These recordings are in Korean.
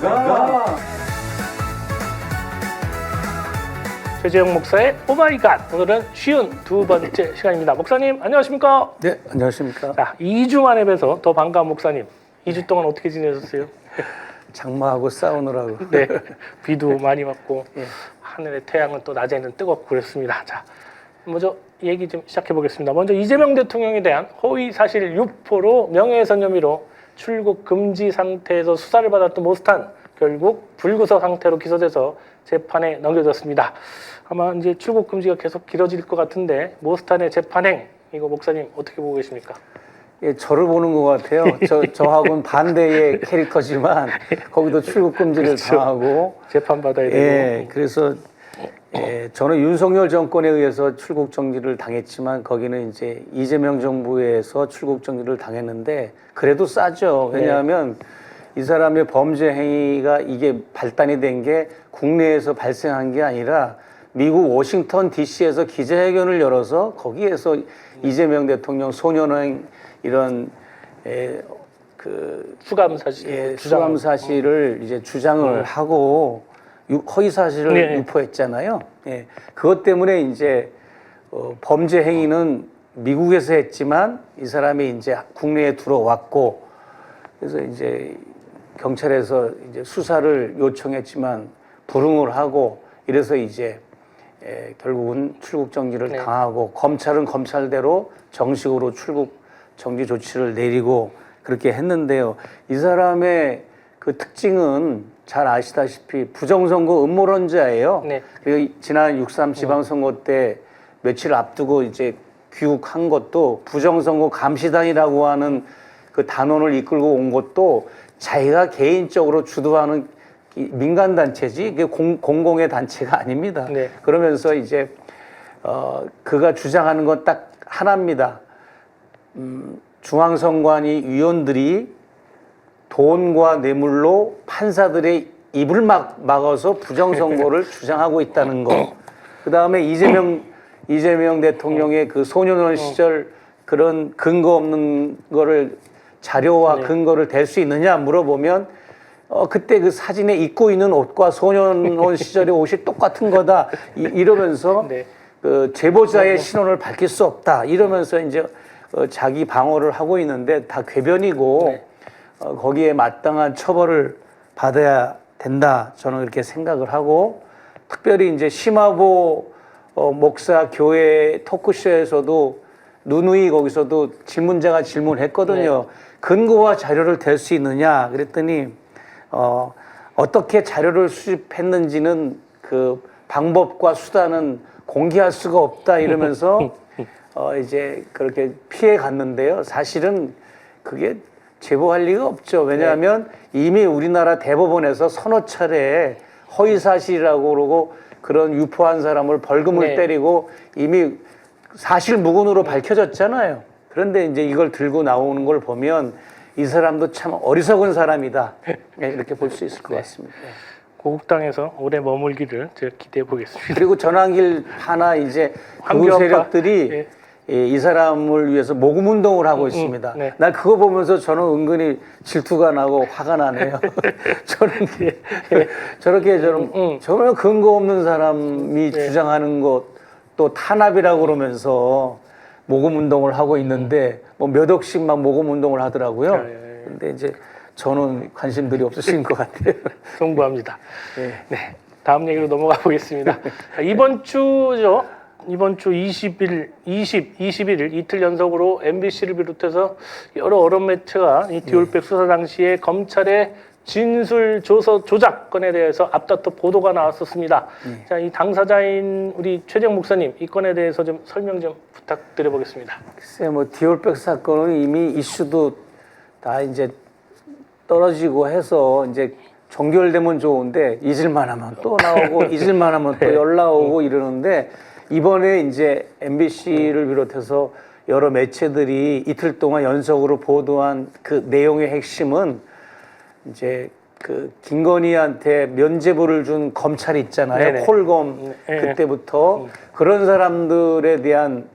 오마이갓. 최재형 목사의 오마이갓. 오늘은 쉬운 두 번째 시간입니다. 목사님 안녕하십니까? 네, 안녕하십니까. 자, 2주 만에 뵈서 더 반가운 목사님. 2주 동안 어떻게 지내셨어요? 장마하고 싸우느라고. 네, 비도 많이 맞고 예. 하늘의 태양은 또 낮에는 뜨겁고 그랬습니다. 자, 먼저 얘기 좀 시작해 보겠습니다. 먼저 이재명 대통령에 대한 허위 사실 유포로 명예훼손 혐의로 출국 금지 상태에서 수사를 받았던 모스탄 결국 불구속 상태로 기소돼서 재판에 넘겨졌습니다. 아마 이제 출국 금지가 계속 길어질 것 같은데 모스탄의 재판행 이거 목사님 어떻게 보고 계십니까? 예, 저를 보는 것 같아요. 저하고는 반대의 캐릭터지만 거기도 출국 금지를 그렇죠. 당하고. 재판 받아야 되고. 예, 그래서 저는 윤석열 정권에 의해서 출국 정지를 당했지만 거기는 이제 이재명 정부에서 출국 정지를 당했는데 그래도 싸죠. 왜냐하면 이 사람의 범죄 행위가 이게 발단이 된 게 국내에서 발생한 게 아니라 미국 워싱턴 DC에서 기자회견을 열어서 거기에서 이재명 대통령 소년행 이런 수감 사실, 수감 사실을 이제 주장을 하고 허위 사실을 유포했잖아요. 예, 그것 때문에 이제 범죄 행위는 미국에서 했지만 이 사람이 이제 국내에 들어왔고 그래서 이제 경찰에서 이제 수사를 요청했지만 불응을 하고 이래서 이제 결국은 출국 정지를 당하고 검찰은 검찰대로 정식으로 출국 정지 조치를 내리고 그렇게 했는데요. 이 사람의 그 특징은 잘 아시다시피 부정선거 음모론자예요. 네. 그리고 지난 6.3 지방선거 때 며칠 앞두고 이제 귀국한 것도 부정선거 감시단이라고 하는 그 단원을 이끌고 온 것도 자기가 개인적으로 주도하는 민간단체지 이게 공공의 단체가 아닙니다. 네. 그러면서 이제 그가 주장하는 건 딱 하나입니다. 중앙선관위 위원들이 돈과 뇌물로 판사들의 입을 막아서 부정선거를 주장하고 있다는 거. 그 다음에 이재명 대통령의 그 소년원 시절 그런 근거 없는 거를 자료와 근거를 댈 수 있느냐 물어보면 그때 그 사진에 입고 있는 옷과 소년원 시절의 옷이 똑같은 거다 이러면서 그 제보자의 신원을 밝힐 수 없다 이러면서 이제 자기 방어를 하고 있는데 다 궤변이고 거기에 마땅한 처벌을 받아야 된다 저는 그렇게 생각을 하고 특별히 이제 심화보 목사 교회 토크쇼에서도 누누이 거기서도 질문자가 질문했거든요. 근거와 자료를 댈 수 있느냐 그랬더니 어떻게 자료를 수집했는지는 그 방법과 수단은 공개할 수가 없다 이러면서 이제 그렇게 피해 갔는데요. 사실은 그게 제보할 리가 없죠. 왜냐하면 이미 우리나라 대법원에서 서너 차례 허위 사실이라고 그러고 그런 유포한 사람을 벌금을 때리고 이미 사실 무근으로 밝혀졌잖아요. 그런데 이제 이걸 들고 나오는 걸 보면 이 사람도 참 어리석은 사람이다. 이렇게 볼 수 있을 것 같습니다. 고국당에서 오래 머물기를 제가 기대해 보겠습니다. 그리고 전환길 하나 이제 그 세력들이 이 사람을 위해서 모금 운동을 하고 있습니다. 난 그거 보면서 저는 은근히 질투가 나고 화가 나네요. 저렇게 저는 근거 없는 사람이 주장하는 것 또 탄압이라고 그러면서 모금 운동을 하고 있는데 뭐 몇 억씩만 모금 운동을 하더라고요. 근데 이제 저는 관심들이 없으신 것 같아요. 송구합니다. 네, 다음 얘기로 넘어가 보겠습니다. 이번 주죠. 이번 주 21일 이틀 연속으로 MBC를 비롯해서 여러 언론 매체가 이 디올백 수사 당시에 검찰의 진술 조작 건에 대해서 앞다퉈 보도가 나왔었습니다. 자, 이 당사자인 우리 최재형 목사님 이 건에 대해서 좀 설명 좀 부탁드려 보겠습니다. 글쎄 뭐 디올백 사건은 이미 이슈도 다 이제 떨어지고 해서 이제 종결되면 좋은데 잊을만 하면 또 나오고 잊을만 하면 또 연락 오고 이러는데 이번에 이제 MBC를 비롯해서 여러 매체들이 이틀 동안 연속으로 보도한 그 내용의 핵심은 이제 그 김건희한테 면죄부를 준 검찰 있잖아요. 콜검 그때부터 그런 사람들에 대한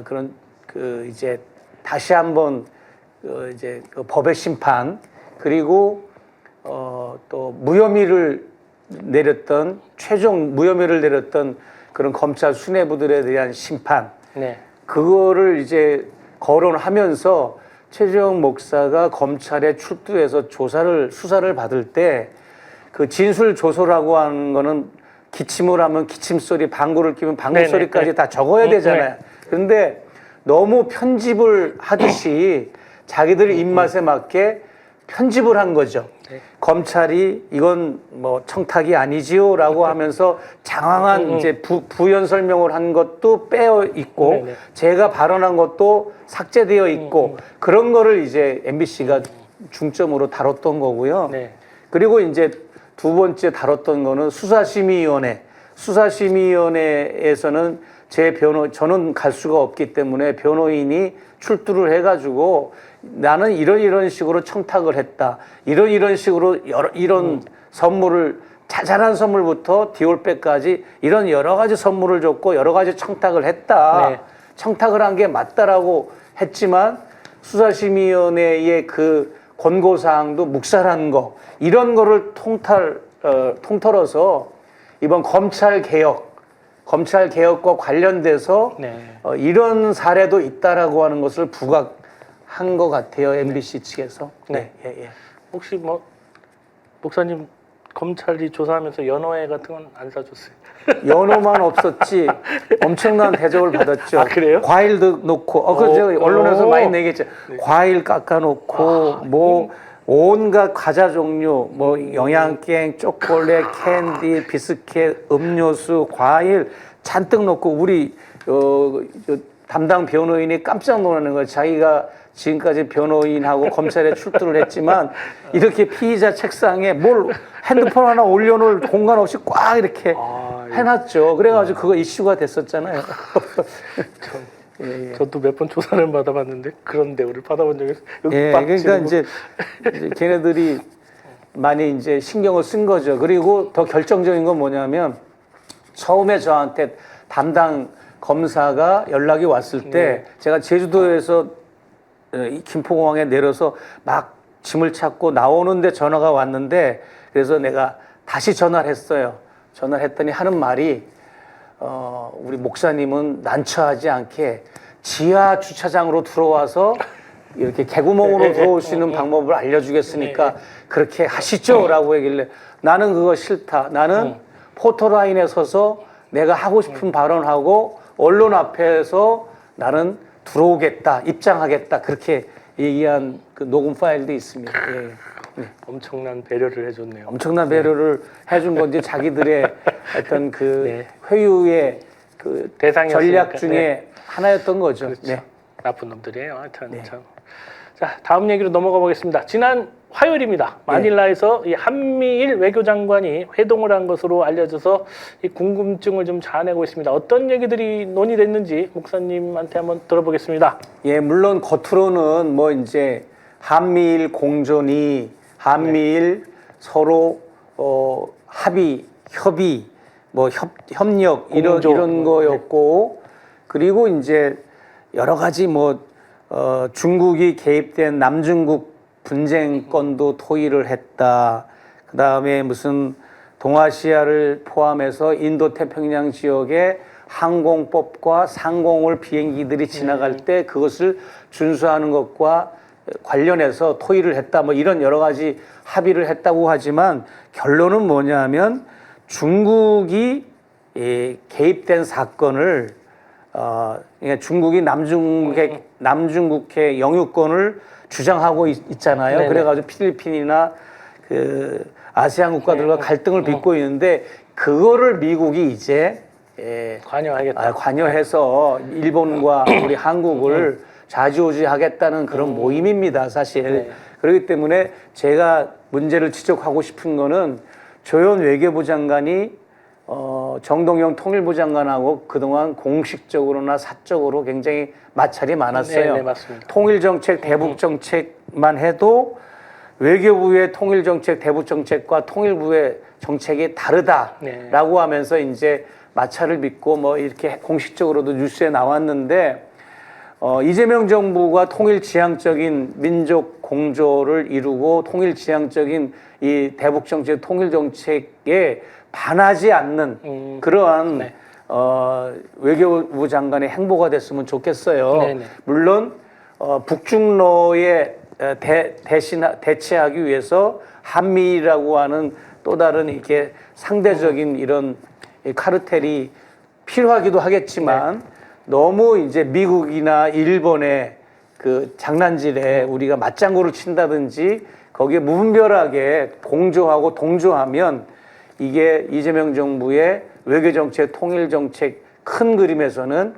그런 그 이제 다시 한번 이제 그 법의 심판 그리고 또 무혐의를 내렸던 최종 무혐의를 내렸던 그런 검찰 수뇌부들에 대한 심판 네. 그거를 이제 거론하면서 최재형 목사가 검찰에 출두해서 수사를 받을 때 그 진술 조서라고 하는 거는 기침을 하면 기침 소리, 방구를 끼면 방구 네네, 소리까지 네. 다 적어야 되잖아요. 그런데 너무 편집을 하듯이 자기들 입맛에 맞게 편집을 한 거죠. 네. 검찰이 이건 뭐 청탁이 아니지요라고 하면서 장황한 이제 부연 설명을 한 것도 빼어 있고 네네. 제가 발언한 것도 삭제되어 있고 그런 거를 이제 MBC가 중점으로 다뤘던 거고요. 네. 그리고 이제 두 번째 다뤘던 거는 수사심의위원회. 수사심의위원회에서는 저는 갈 수가 없기 때문에 변호인이 출두를 해가지고 나는 이런 식으로 청탁을 했다. 이런 식으로 이런 선물을 자잘한 선물부터 디올백까지 이런 여러 가지 선물을 줬고 여러 가지 청탁을 했다. 네. 청탁을 한 게 맞다라고 했지만 수사심의위원회의 그 권고사항도 묵살한 거 이런 거를 통틀어서 이번 검찰개혁과 관련돼서 네. 이런 사례도 있다라고 하는 것을 부각한 것 같아요. MBC 측에서. 네. 예. 혹시 뭐 목사님 검찰이 조사하면서 연어회 같은 건 안 사줬어요? 연어만 없었지 엄청난 대접을 받았죠. 아, 그래요? 과일도 놓고 제가 언론에서 많이 내겠죠. 네. 과일 깎아 놓고 뭐 온갖 과자 종류, 뭐 영양갱, 초콜릿, 캔디, 비스켓, 음료수, 과일 잔뜩 놓고 우리 담당 변호인이 깜짝 놀라는 거예요. 자기가 지금까지 변호인하고 검찰에 출두를 했지만 이렇게 피의자 책상에 뭘 핸드폰 하나 올려놓을 공간 없이 꽉 이렇게 해놨죠. 그래가지고 그거 이슈가 됐었잖아요. 저도 몇 번 조사를 받아봤는데 그런 대우를 받아본 적이 예, 그러니까 이제 걔네들이 많이 이제 신경을 쓴 거죠. 그리고 더 결정적인 건 뭐냐면 처음에 저한테 담당 검사가 연락이 왔을 때 제가 제주도에서 김포공항에 내려서 막 짐을 찾고 나오는데 전화가 왔는데 그래서 내가 다시 전화를 했어요. 전화를 했더니 하는 말이 우리 목사님은 난처하지 않게 지하 주차장으로 들어와서 이렇게 개구멍으로 들어오시는 방법을 알려주겠으니까 그렇게 하시죠라고 얘기를 나는 그거 싫다. 나는 포토라인에 서서 내가 하고 싶은 발언하고 언론 앞에서 나는 들어오겠다, 입장하겠다 그렇게 얘기한 그 녹음 파일도 있습니다. 예. 엄청난 배려를 해줬네요. 엄청난 배려를 해준 건지 자기들의 어떤 그 회유의 그 대상이었으니까. 전략 중에 하나였던 거죠. 그렇죠. 네. 나쁜 놈들이에요. 하여튼 참. 자, 다음 얘기로 넘어가 보겠습니다. 지난 화요일입니다. 마닐라에서 이 한미일 외교장관이 회동을 한 것으로 알려져서 이 궁금증을 좀 자아내고 있습니다. 어떤 얘기들이 논의됐는지 목사님한테 한번 들어보겠습니다. 예, 물론 겉으로는 뭐 이제 한미일 공존이 한미일 서로 합의, 협의, 뭐 협력 이런 거였고 그리고 이제 여러 가지 뭐 중국이 개입된 남중국 분쟁권도 토의를 했다. 그 다음에 무슨 동아시아를 포함해서 인도 태평양 지역의 항공법과 상공을 비행기들이 지나갈 때 그것을 준수하는 것과 관련해서 토의를 했다. 뭐 이런 여러 가지 합의를 했다고 하지만 결론은 뭐냐면 중국이 개입된 사건을 그러니까 중국이 남중국해 영유권을 주장하고 있잖아요. 네네. 그래가지고 필리핀이나 그 아세안 국가들과 갈등을 빚고 있는데 그거를 미국이 이제 관여하겠다. 관여해서 일본과 우리 한국을 좌지우지하겠다는 그런 모임입니다, 사실. 네. 그렇기 때문에 제가 문제를 지적하고 싶은 거는 조현 외교부 장관이 정동영 통일부 장관하고 그동안 공식적으로나 사적으로 굉장히 마찰이 많았어요. 네, 맞습니다. 통일정책, 대북정책만 해도 외교부의 통일정책, 대북정책과 통일부의 정책이 다르다라고 하면서 이제 마찰을 빚고 뭐 이렇게 공식적으로도 뉴스에 나왔는데 이재명 정부가 통일지향적인 민족 공조를 이루고 통일지향적인 이 대북정책, 통일정책에 반하지 않는 그러한 네. 외교부 장관의 행보가 됐으면 좋겠어요. 네네. 물론 북중러에 대체하기 위해서 한미라고 하는 또 다른 이렇게 상대적인 이런 이 카르텔이 필요하기도 하겠지만 너무 이제 미국이나 일본의 그 장난질에 우리가 맞장구를 친다든지 거기에 무분별하게 공조하고 동조하면 이게 이재명 정부의 외교정책, 통일정책 큰 그림에서는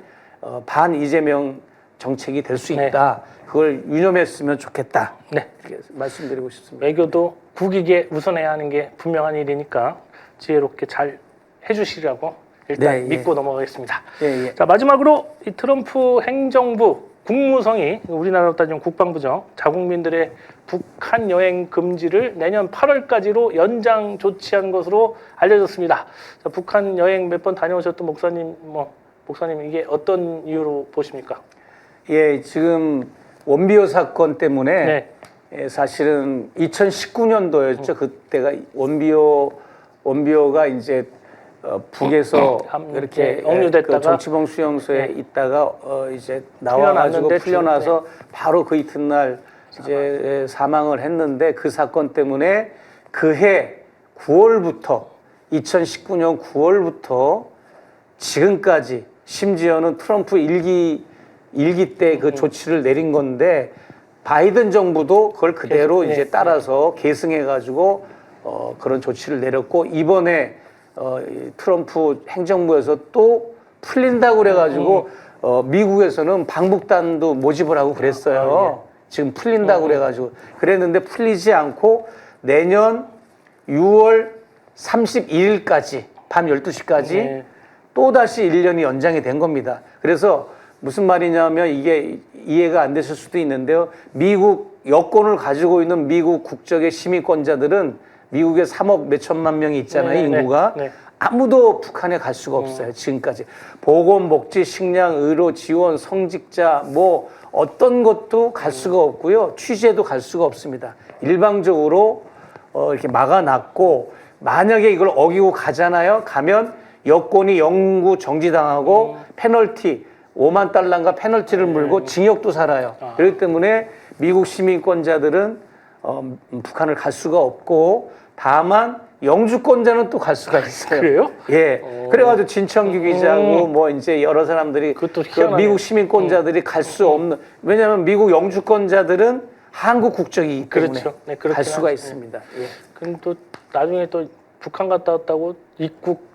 반 이재명 정책이 될 수 있다. 그걸 유념했으면 좋겠다. 네. 이렇게 말씀드리고 싶습니다. 외교도 국익에 우선해야 하는 게 분명한 일이니까 지혜롭게 잘 해주시라고 일단 네, 예. 믿고 넘어가겠습니다. 예, 예. 자, 마지막으로 이 트럼프 행정부 국무성이 우리나라로 따지면 국방부죠. 자국민들의 북한 여행 금지를 내년 8월까지로 연장 조치한 것으로 알려졌습니다. 자, 북한 여행 몇 번 다녀오셨던 목사님 이게 어떤 이유로 보십니까? 예, 지금 원비어 사건 때문에 네. 예, 사실은 2019년도였죠. 그때가 원비어가 이제 북에서 이렇게 억류됐다가 그 정치범 수용소에 네. 있다가 이제 나와가지고 풀려났는데 풀려나서 바로 그 이튿날 이제 사망을 했는데 그 사건 때문에 그해 9월부터 2019년 9월부터 지금까지 심지어는 트럼프 일기 때 그 조치를 내린 건데 바이든 정부도 그걸 그대로 계속, 이제 네. 따라서 계승해가지고 그런 조치를 내렸고 이번에 이 트럼프 행정부에서 또 풀린다고 그래가지고 미국에서는 방북단도 모집을 하고 그랬어요. 지금 풀린다고 그래가지고 그랬는데 풀리지 않고 내년 6월 32일까지 밤 12시까지 네. 또다시 1년이 연장이 된 겁니다. 그래서 무슨 말이냐면 이게 이해가 안 되실 수도 있는데요. 미국 여권을 가지고 있는 미국 국적의 시민권자들은 미국에 3억 몇천만 명이 있잖아요. 네, 인구가. 네. 아무도 북한에 갈 수가 없어요. 지금까지. 보건, 복지, 식량, 의료, 지원, 성직자 뭐 어떤 것도 갈 수가 없고요. 취재도 갈 수가 없습니다. 일방적으로 이렇게 막아놨고 만약에 이걸 어기고 가잖아요. 가면 여권이 영구 정지당하고 페널티 5만 달러인가 페널티를 물고 징역도 살아요. 그렇기 때문에 미국 시민권자들은 북한을 갈 수가 없고 다만 영주권자는 또 갈 수가 있어요. 그래요? 예. 그래가지고 진청규 기자고 뭐 이제 여러 사람들이 그것도 그 희한하네. 미국 시민권자들이 갈 수 없는 왜냐하면 미국 영주권자들은 한국 국적이기 때문에 그렇죠. 네, 그렇긴 갈 수가 하죠. 있습니다. 예. 그럼 또 나중에 또 북한 갔다 왔다고 입국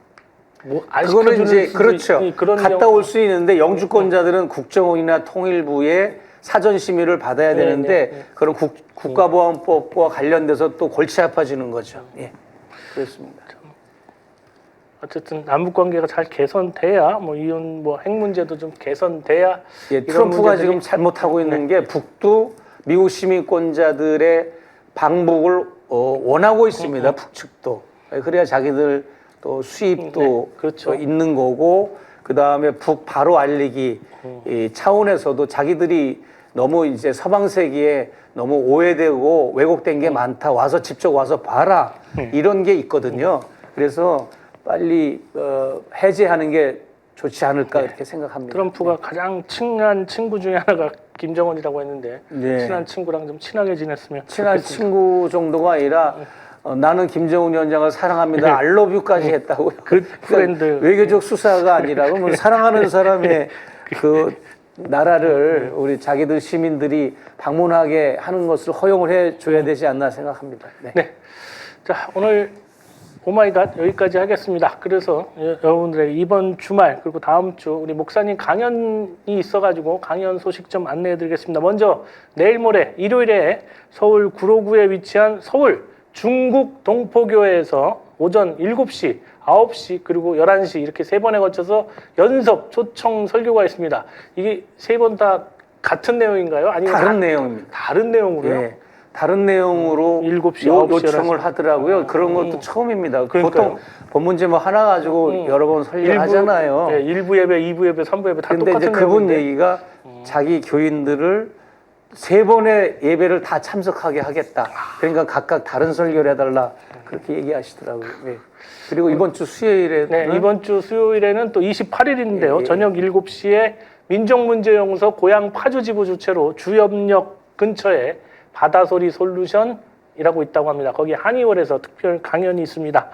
안 그거는 시켜주는 이제 수도 그렇죠. 그런 갔다 경우- 올 수 있는데 영주권자들은 국정원이나 통일부의 사전 심의를 받아야 네, 되는데 네, 네. 그런 국가보안법과 관련돼서 또 골치 아파지는 거죠. 예. 그렇습니다. 어쨌든 남북 관계가 잘 개선돼야 뭐 이혼 뭐 핵 문제도 좀 개선돼야 예, 이런 트럼프가 문제들이- 지금 잘못하고 있는 게 북도 미국 시민권자들의 방북을 원하고 있습니다. 북측도. 그래야 자기들 또 수입도 네, 그렇죠. 있는 거고 그 다음에 북 바로 알리기 이 차원에서도 자기들이 너무 이제 서방 세계에 너무 오해되고 왜곡된 게 많다. 와서 직접 와서 봐라. 이런 게 있거든요. 그래서 빨리 해제하는 게 좋지 않을까 이렇게 생각합니다. 트럼프가 가장 친한 친구 중에 하나가 김정은이라고 했는데 네. 친한 친구랑 좀 친하게 지냈으면 친한 좋겠습니다. 친구 정도가 아니라 나는 김정은 위원장을 사랑합니다. 알러뷰까지 했다고요. 그 프렌드. 외교적 수사가 아니라 그러면 사랑하는 사람의 그 나라를 우리 자기들 시민들이 방문하게 하는 것을 허용을 해줘야 되지 않나 생각합니다. 네. 네. 자, 오늘 오마이갓 여기까지 하겠습니다. 그래서 여러분들에게 이번 주말 그리고 다음 주 우리 목사님 강연이 있어가지고 강연 소식 좀 안내해드리겠습니다. 먼저 내일 모레 일요일에 서울 구로구에 위치한 서울 중국 동포교회에서 오전 7시, 9시 그리고 11시 이렇게 세 번에 거쳐서 연속 초청 설교가 있습니다. 이게 세 번 다 같은 내용인가요? 아니면 다른 내용입니다. 다른 내용으로요? 예. 다른 내용으로 7시, 요, 9시, 요청을 하더라고요. 그런 것도 처음입니다. 그러니까요. 보통 법문제 뭐 하나 가지고 여러 번 설계하잖아요. 네, 1부 예배, 2부 예배, 3부 예배 다 근데 똑같은 이제 그분 내용인데. 얘기가 자기 교인들을 3번의 예배를 다 참석하게 하겠다. 그러니까 각각 다른 설교를 해달라. 그렇게 얘기하시더라고요. 네. 그리고 이번 주 수요일에 네, 이번 주 수요일에는 또 28일인데요. 예. 저녁 7시에 민족문제연구소 고향 파주지부 주최로 주염역 근처에 바다소리 솔루션이라고 있다고 합니다. 거기 한의원에서 특별 강연이 있습니다.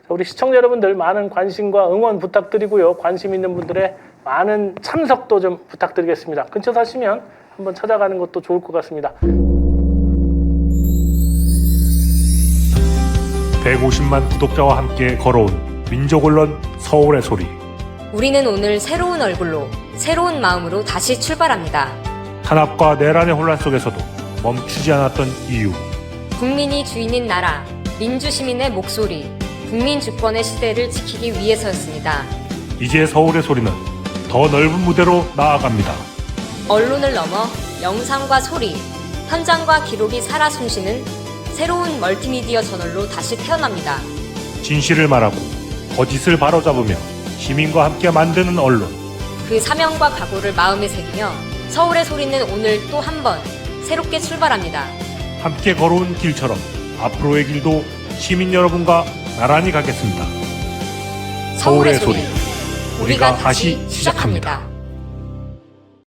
우리 시청자 여러분들 많은 관심과 응원 부탁드리고요. 관심 있는 분들의 많은 참석도 좀 부탁드리겠습니다. 근처 사시면 한번 찾아가는 것도 좋을 것 같습니다. 150만 구독자와 함께 걸어온 민족언론 서울의 소리. 우리는 오늘 새로운 얼굴로, 새로운 마음으로 다시 출발합니다. 탄압과 내란의 혼란 속에서도 멈추지 않았던 이유. 국민이 주인인 나라, 민주시민의 목소리, 국민 주권의 시대를 지키기 위해서였습니다. 이제 서울의 소리는 더 넓은 무대로 나아갑니다. 언론을 넘어 영상과 소리, 현장과 기록이 살아 숨쉬는 새로운 멀티미디어 저널로 다시 태어납니다. 진실을 말하고 거짓을 바로잡으며 시민과 함께 만드는 언론. 그 사명과 각오를 마음에 새기며 서울의 소리는 오늘 또 한 번 새롭게 출발합니다. 함께 걸어온 길처럼 앞으로의 길도 시민 여러분과 나란히 가겠습니다. 서울의 소리. 우리가 다시 시작합니다.